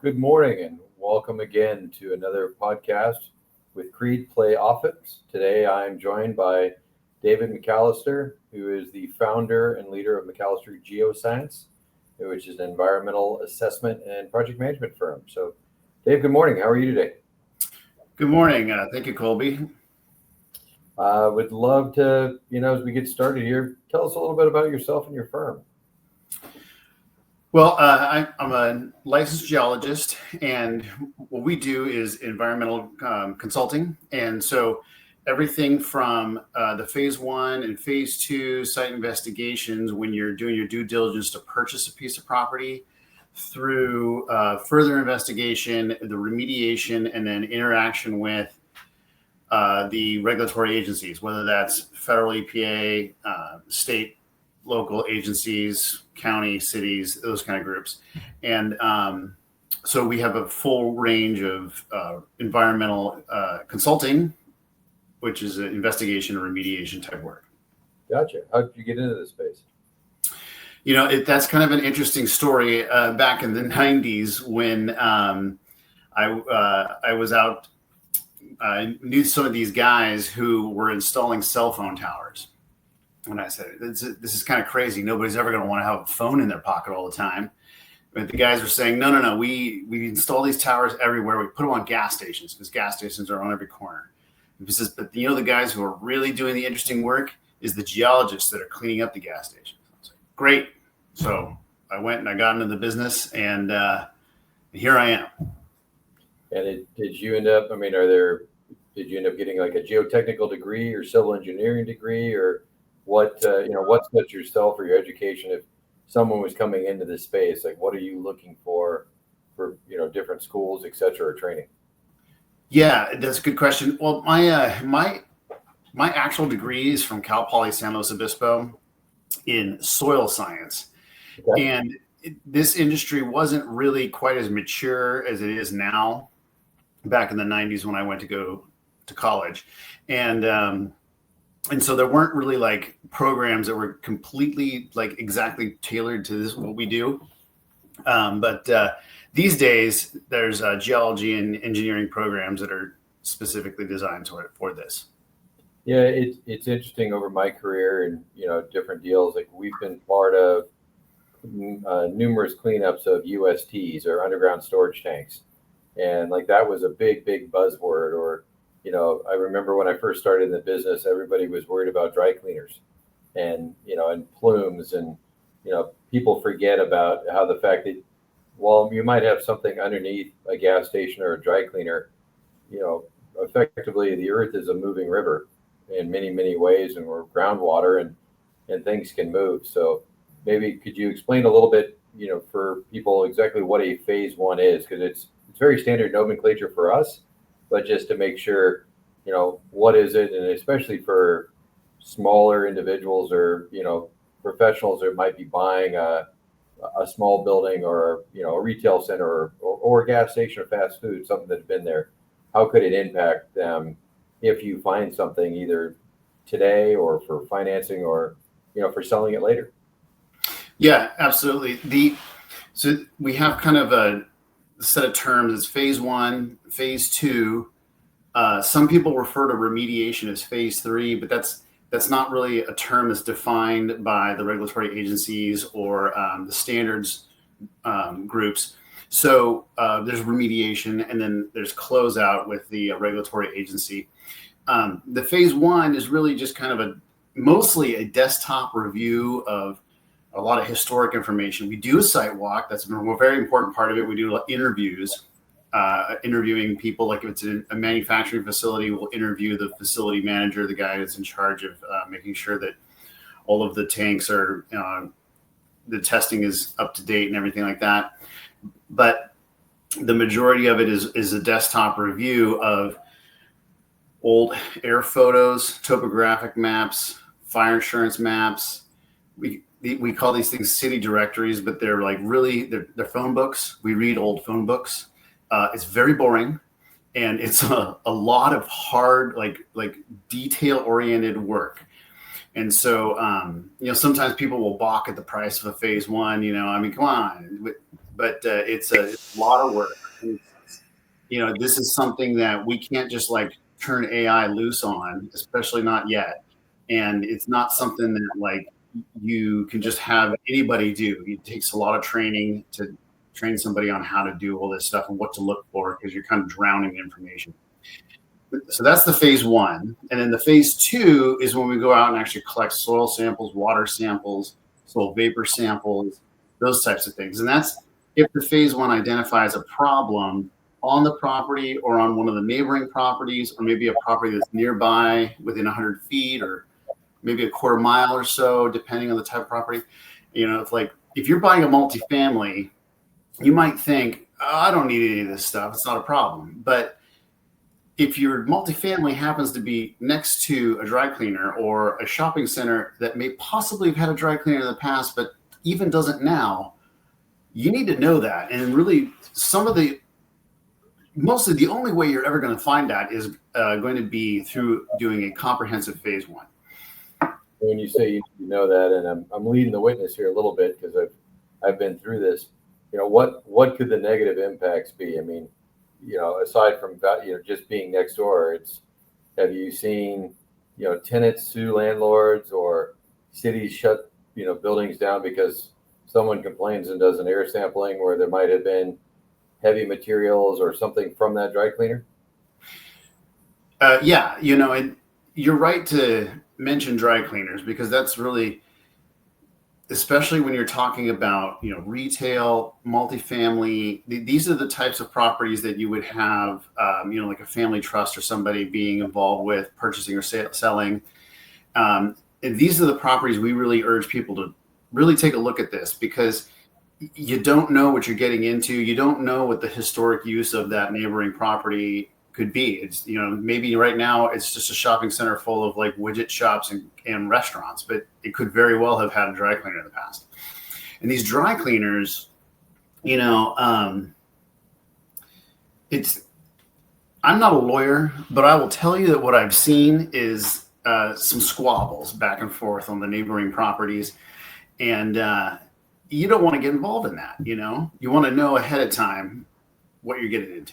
Good morning and welcome again to another podcast with CREDE Play Offense. Today I'm joined by David McAlister, who is the founder and leader of McAlister Geoscience, which is an environmental assessment and project management firm. So, Dave, good morning. How are you today? Good morning. Thank you, Colby. Would love to, as we get started here, tell us a little bit about yourself and your firm. Well, I'm a licensed geologist, and what we do is environmental consulting. And so everything from the phase 1 and phase 2 site investigations, when you're doing your due diligence to purchase a piece of property, through further investigation, the remediation, and then interaction with the regulatory agencies, whether that's federal EPA, state, local agencies, county, cities, those kind of groups. And so we have a full range of environmental consulting, which is an investigation and remediation type work. Gotcha. How did you get into this space? That's kind of an interesting story. Back in the 90s when I was out, I knew some of these guys who were installing cell phone towers. And I said, this is kind of crazy. Nobody's ever going to want to have a phone in their pocket all the time. But the guys were saying, no. We install these towers everywhere. We put them on gas stations because gas stations are on every corner. And he says, but the guys who are really doing the interesting work is the geologists that are cleaning up the gas stations. I was like, great. So I went and I got into the business, and here I am. And did you end up getting like a geotechnical degree or civil engineering degree, or what sets yourself or your education if someone was coming into this space? Like, what are you looking for different schools, et cetera, or training? Yeah, that's a good question. Well, my actual degree is from Cal Poly San Luis Obispo in soil science. Okay. And this industry wasn't really quite as mature as it is now back in the 90s when I went to go to college. And so there weren't really like programs that were completely like exactly tailored to this, what we do. But these days there's geology and engineering programs that are specifically designed for this. Yeah, it's interesting over my career and, different deals. Like we've been part of numerous cleanups of USTs or underground storage tanks. And like that was a big buzzword. Or I remember when I first started in the business, everybody was worried about dry cleaners and plumes. And, people forget about how the fact that, while you might have something underneath a gas station or a dry cleaner, effectively the earth is a moving river in many, many ways, and we're groundwater and things can move. So maybe could you explain a little bit, for people exactly what a phase 1 is? Because it's very standard nomenclature for us. But just to make sure, what is it? And especially for smaller individuals or, professionals that might be buying a small building or, a retail center or a gas station or fast food, something that's been there, how could it impact them if you find something either today or for financing or, for selling it later? Yeah, absolutely. So we have kind of a set of terms. It's phase 1, phase 2. Some people refer to remediation as phase 3, but that's not really a term that's defined by the regulatory agencies or the standards groups. So there's remediation, and then there's closeout with the regulatory agency. The phase 1 is really just kind of mostly a desktop review of a lot of historic information. We do a site walk. That's a very important part of it. We do interviews, interviewing people. Like if it's a manufacturing facility, we'll interview the facility manager, the guy that's in charge of making sure that all of the tanks are, the testing is up to date and everything like that. But the majority of it is a desktop review of old air photos, topographic maps, fire insurance maps. We call these things city directories, but they're like they're phone books. We read old phone books. It's very boring, and it's a lot of hard, like detail oriented work. And so, sometimes people will balk at the price of a phase one. I mean, come on, but it's a lot of work. This is something that we can't just like turn AI loose on, especially not yet. And it's not something that like you can just have anybody do. It takes a lot of training to train somebody on how to do all this stuff and what to look for, because you're kind of drowning in information. So that's the phase one. And then the phase two is when we go out and actually collect soil samples, water samples, soil vapor samples, those types of things. And that's if the phase one identifies a problem on the property or on one of the neighboring properties, or maybe a property that's nearby within 100 feet, or maybe a quarter mile or so, depending on the type of property. If you're buying a multifamily, you might think, oh, I don't need any of this stuff. It's not a problem. But if your multifamily happens to be next to a dry cleaner or a shopping center that may possibly have had a dry cleaner in the past, but even doesn't now, you need to know that. And really, mostly the only way you're ever going to find that is going to be through doing a comprehensive phase one. When you say you know that, and I'm leading the witness here a little bit because I've been through this. What could the negative impacts be? I mean, aside from just being next door, have you seen tenants sue landlords, or cities shut buildings down because someone complains and does an air sampling where there might have been heavy materials or something from that dry cleaner? Yeah, and you're right to mention dry cleaners, because that's really, especially when you're talking about retail, multifamily, these are the types of properties that you would have like a family trust or somebody being involved with purchasing or selling. And these are the properties we really urge people to really take a look at this, because you don't know what you're getting into. You don't know what the historic use of that neighboring property could be. It's, maybe right now it's just a shopping center full of like widget shops and restaurants, but it could very well have had a dry cleaner in the past. And these dry cleaners, I'm not a lawyer, but I will tell you that what I've seen is some squabbles back and forth on the neighboring properties. And you don't want to get involved in that. You want to know ahead of time what you're getting into.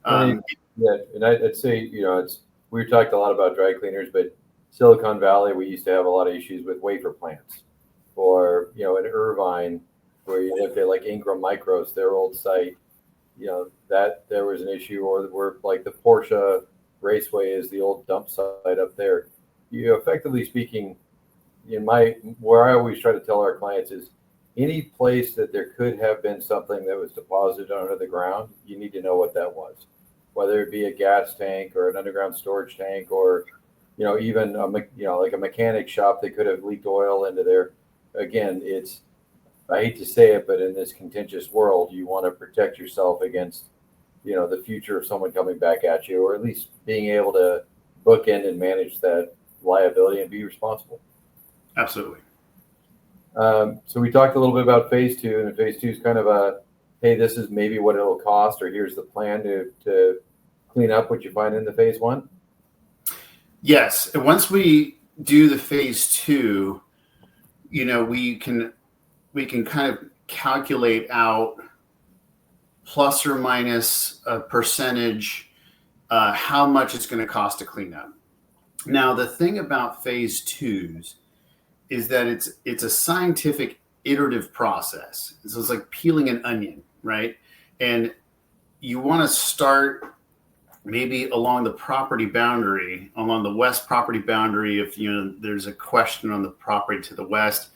Yeah, and I'd say, we talked a lot about dry cleaners, but Silicon Valley, we used to have a lot of issues with wafer plants, or, in Irvine, where you look at like Ingram Micros, their old site, that there was an issue, or where like the Porsche Raceway is the old dump site up there. Effectively speaking, where I always try to tell our clients is, any place that there could have been something that was deposited under the ground, you need to know what that was, whether it be a gas tank or an underground storage tank, or even like a mechanic shop that could have leaked oil into there. Again, I hate to say it, but in this contentious world, you want to protect yourself against the future of someone coming back at you, or at least being able to bookend and manage that liability and be responsible. Absolutely. So we talked a little bit about phase two, and phase two is kind of hey, this is maybe what it'll cost, or here's the plan to clean up what you find in the phase one. Yes. And once we do the phase two, we can kind of calculate out plus or minus a percentage, how much it's going to cost to clean up. Now, the thing about phase twos is that it's a scientific iterative process. So it's like peeling an onion, right? And you want to start maybe along the property boundary, along the west property boundary, if there's a question on the property to the west.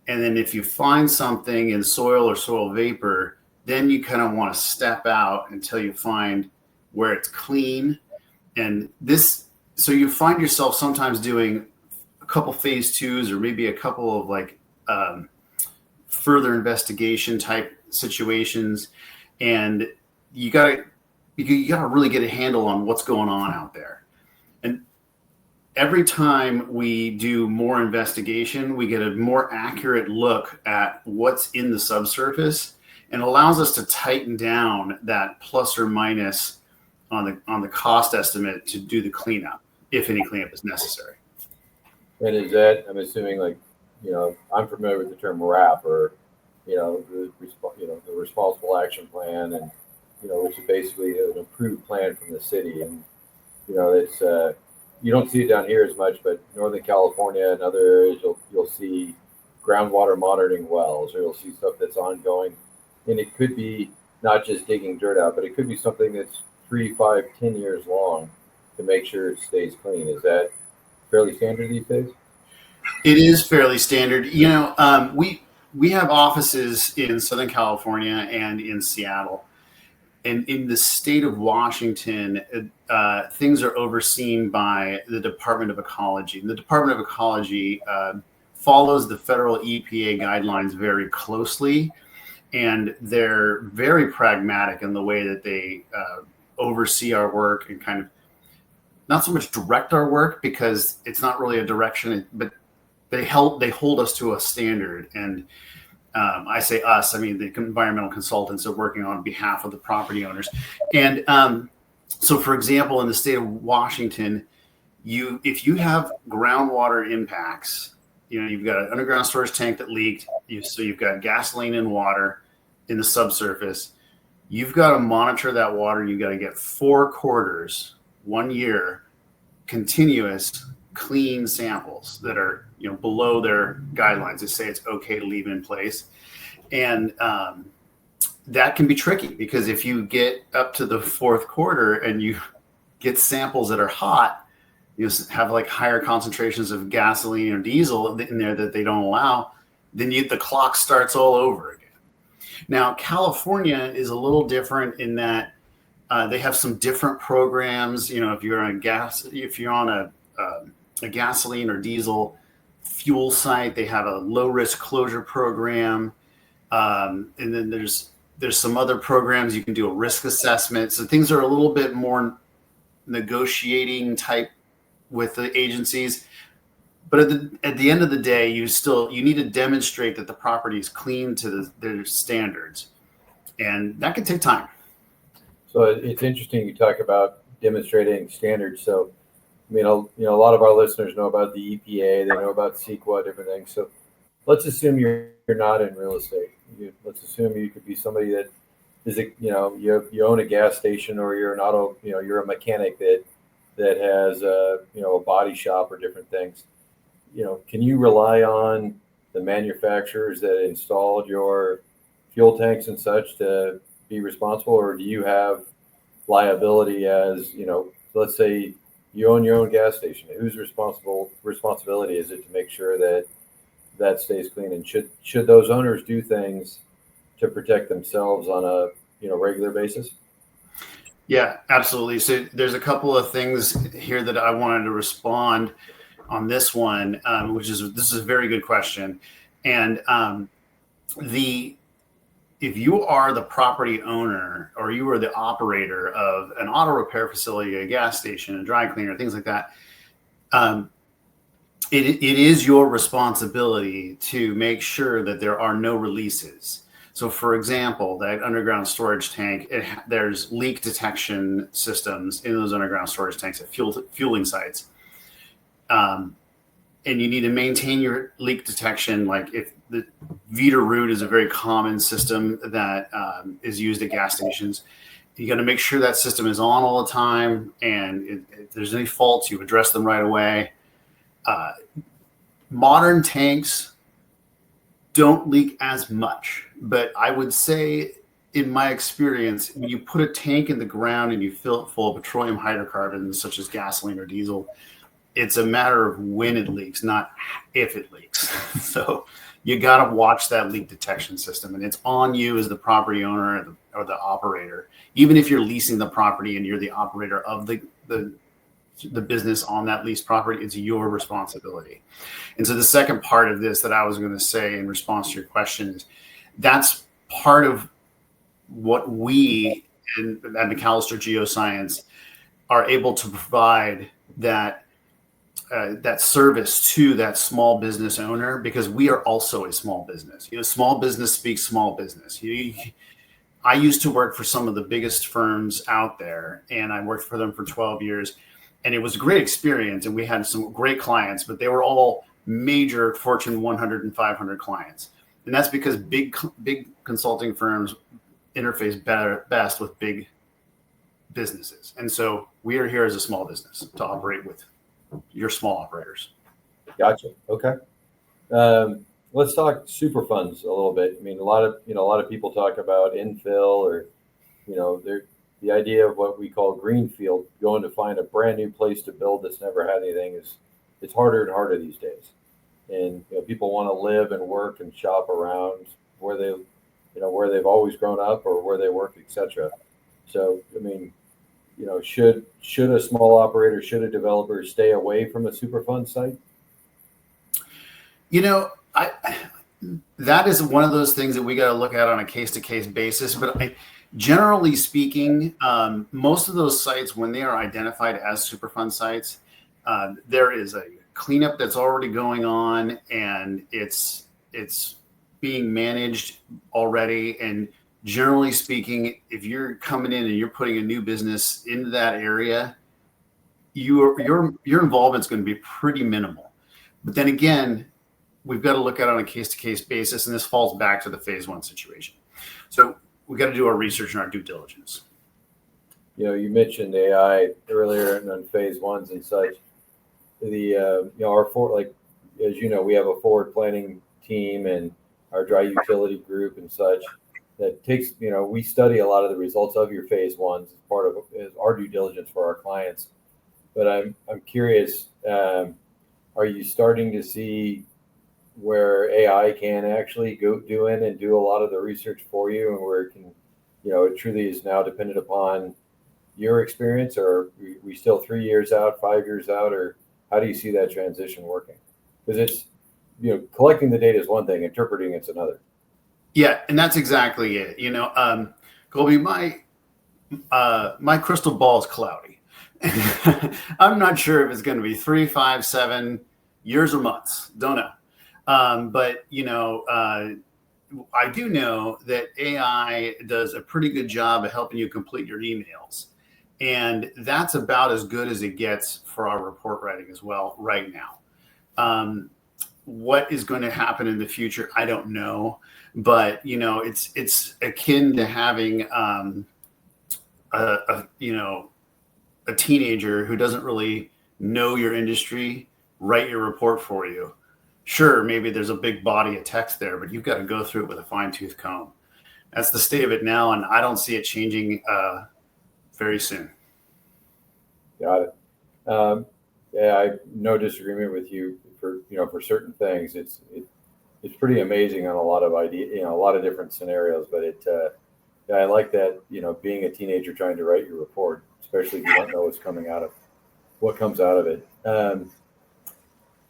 And then if you find something in soil or soil vapor, then you kind of want to step out until you find where it's clean. And so you find yourself sometimes doing a couple phase twos, or maybe a couple of like further investigation type situations, and you gotta really get a handle on what's going on out there. And every time we do more investigation, we get a more accurate look at what's in the subsurface, and allows us to tighten down that plus or minus on the cost estimate to do the cleanup, if any cleanup is necessary. And is that, I'm assuming, like, I'm familiar with the term RAP, or, the responsible action plan, and, which is basically an approved plan from the city. And, it's, you don't see it down here as much, but Northern California and other areas, you'll see groundwater monitoring wells, or you'll see stuff that's ongoing. And it could be not just digging dirt out, but it could be something that's 3, 5, 10 years long to make sure it stays clean. Is that fairly standard these days? It is fairly standard. We have offices in Southern California and in Seattle. And in the state of Washington, things are overseen by the Department of Ecology. And the Department of Ecology follows the federal EPA guidelines very closely, and they're very pragmatic in the way that they oversee our work and kind of not so much direct our work, because it's not really a direction, but they hold us to a standard. And I say us, I mean the environmental consultants are working on behalf of the property owners. And so, for example, in the state of Washington, if you have groundwater impacts, you've got an underground storage tank that leaked, so you've got gasoline and water in the subsurface. You've got to monitor that water. You've got to get 4 quarters, 1 year, continuous clean samples that are below their guidelines. They say it's okay to leave in place. And that can be tricky, because if you get up to the 4th quarter and you get samples that are hot, you have like higher concentrations of gasoline or diesel in there that they don't allow, then the clock starts all over again. Now, California is a little different in that they have some different programs. If you're on a gasoline or diesel fuel site, they have a low risk closure program, and then there's some other programs. You can do a risk assessment. So things are a little bit more negotiating type with the agencies. But at the end of the day, you need to demonstrate that the property is clean to their standards, and that can take time. So it's interesting you talk about demonstrating standards. So, I mean, a lot of our listeners know about the EPA, they know about CEQA, different things. So let's assume you're not in real estate. Let's assume you could be somebody that is you own a gas station, or you're an auto, you're a mechanic that has a body shop or different things. Can you rely on the manufacturers that installed your fuel tanks and such to be responsible, or do you have liability as, let's say you own your own gas station? Whose responsibility is it to make sure that stays clean? And should those owners do things to protect themselves on a regular basis? Yeah, absolutely. So there's a couple of things here that I wanted to respond on this one, this is a very good question. And if you are the property owner, or you are the operator of an auto repair facility, a gas station, a dry cleaner, things like that, it is your responsibility to make sure that there are no releases. So, for example, that underground storage tank, there's leak detection systems in those underground storage tanks at fueling sites. And you need to maintain your leak detection. Like, if the Veeder-Root is a very common system that is used at gas stations, you got to make sure that system is on all the time. And if there's any faults, you address them right away. Modern tanks don't leak as much, but I would say, in my experience, when you put a tank in the ground and you fill it full of petroleum hydrocarbons, such as gasoline or diesel, it's a matter of when it leaks, not if it leaks. So you got to watch that leak detection system, and it's on you as the property owner or the operator. Even if you're leasing the property and you're the operator of the business on that leased property, it's your responsibility. And so the second part of this that I was going to say in response to your question is, that's part of what we at McAlister Geoscience are able to provide, that service to that small business owner, because we are also a small business. Small business speaks small business. I used to work for some of the biggest firms out there, and I worked for them for 12 years. and it was a great experience. And we had some great clients, but they were all major Fortune 100 and 500 clients. And that's because big consulting firms interface best with big businesses. And so we are here as a small business to operate with your small operators. Gotcha. Okay. Let's talk super funds a little bit. I mean, a lot of people talk about infill, or, the idea of what we call greenfield, going to find a brand new place to build that's never had anything, it's harder and harder these days. And people want to live and work and shop around where they've always grown up or where they work, etc. So, I mean, should a small operator, should a developer stay away from a Superfund site? That is one of those things that we got to look at on a case-to-case basis. But generally speaking, most of those sites, when they are identified as Superfund sites, there is a cleanup that's already going on, and it's being managed already. And generally speaking, if you're coming in and you're putting a new business into that area, your involvement is going to be pretty minimal. But then again, we've got to look at it on a case-to-case basis, and this falls back to the phase one situation. So we got to do our research and our due diligence. You mentioned AI earlier and on phase ones and such. As we have a forward planning team and our dry utility group and such that takes, we study a lot of the results of your phase ones as part of our due diligence for our clients. But I'm curious, are you starting to see where AI can actually go do a lot of the research for you, and where it can, it truly is now dependent upon your experience, or are we still 3 years out, 5 years out, or how do you see that transition working? Because it's, collecting the data is one thing, interpreting it's another. Yeah, and that's exactly it. Colby, my crystal ball is cloudy. I'm not sure if it's going to be 3, 5, 7 years or months. Don't know. But I do know that AI does a pretty good job of helping you complete your emails. And that's about as good as it gets for our report writing as well right now. What is going to happen in the future, I don't know. But, it's akin to having a teenager who doesn't really know your industry write your report for you. Sure, maybe there's a big body of text there, but you've got to go through it with a fine-tooth comb. That's the state of it now, and I don't see it changing very soon. Got it. Yeah, I no disagreement with you for certain things. It's pretty amazing on a lot of a lot of different scenarios. But I like that, being a teenager trying to write your report, especially if you don't know what comes out of it.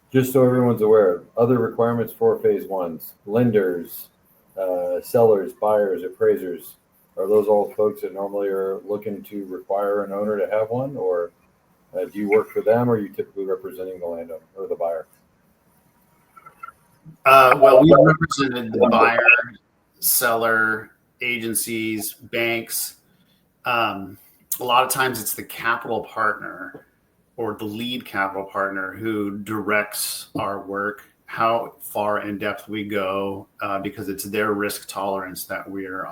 Just so everyone's aware, other requirements for phase ones: lenders, sellers, buyers, appraisers. Are those all folks that normally are looking to require an owner to have one, or do you work for them, or are you typically representing the landowner or the buyer? Well, we represented the buyer, seller, agencies, banks. A lot of times it's the capital partner or the lead capital partner who directs our work, how far in depth we go, because it's their risk tolerance that we're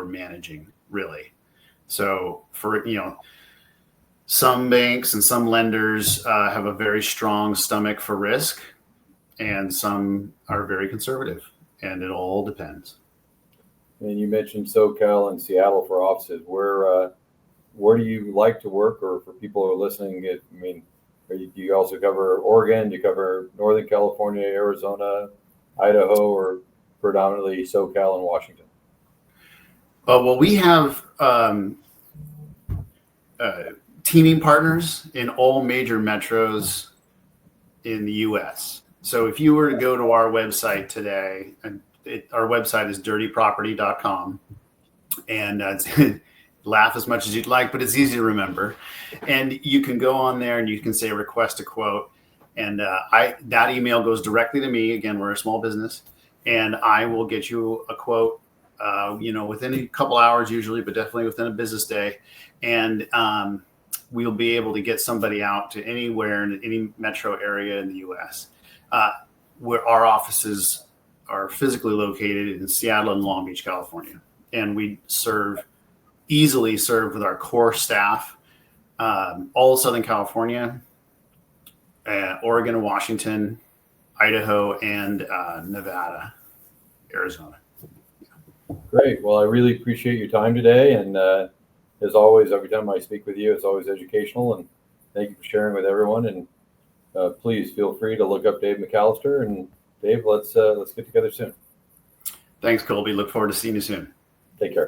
managing, really. So for some banks and some lenders have a very strong stomach for risk, and some are very conservative, and it all depends. And you mentioned SoCal and Seattle for offices. Where do you like to work, or for people who are listening? Do you also cover Oregon? Do you cover Northern California, Arizona, Idaho, or predominantly SoCal and Washington? Well, we have teaming partners in all major metros in the U.S. So if you were to go to our website today, and our website is dirtyproperty.com, and laugh as much as you'd like, but it's easy to remember. And you can go on there and you can say request a quote. And that email goes directly to me. Again, we're a small business, and I will get you a quote, within a couple hours usually, but definitely within a business day. And we'll be able to get somebody out to anywhere in any metro area in the U.S. Where our offices are physically located in Seattle and Long Beach, California, and we easily serve with our core staff all of Southern California, Oregon and Washington, Idaho, and Nevada, Arizona. Great. Well, I really appreciate your time today. And as always, every time I speak with you, it's always educational. And thank you for sharing with everyone. And please feel free to look up Dave McAlister. And Dave, let's get together soon. Thanks, Colby. Look forward to seeing you soon. Take care.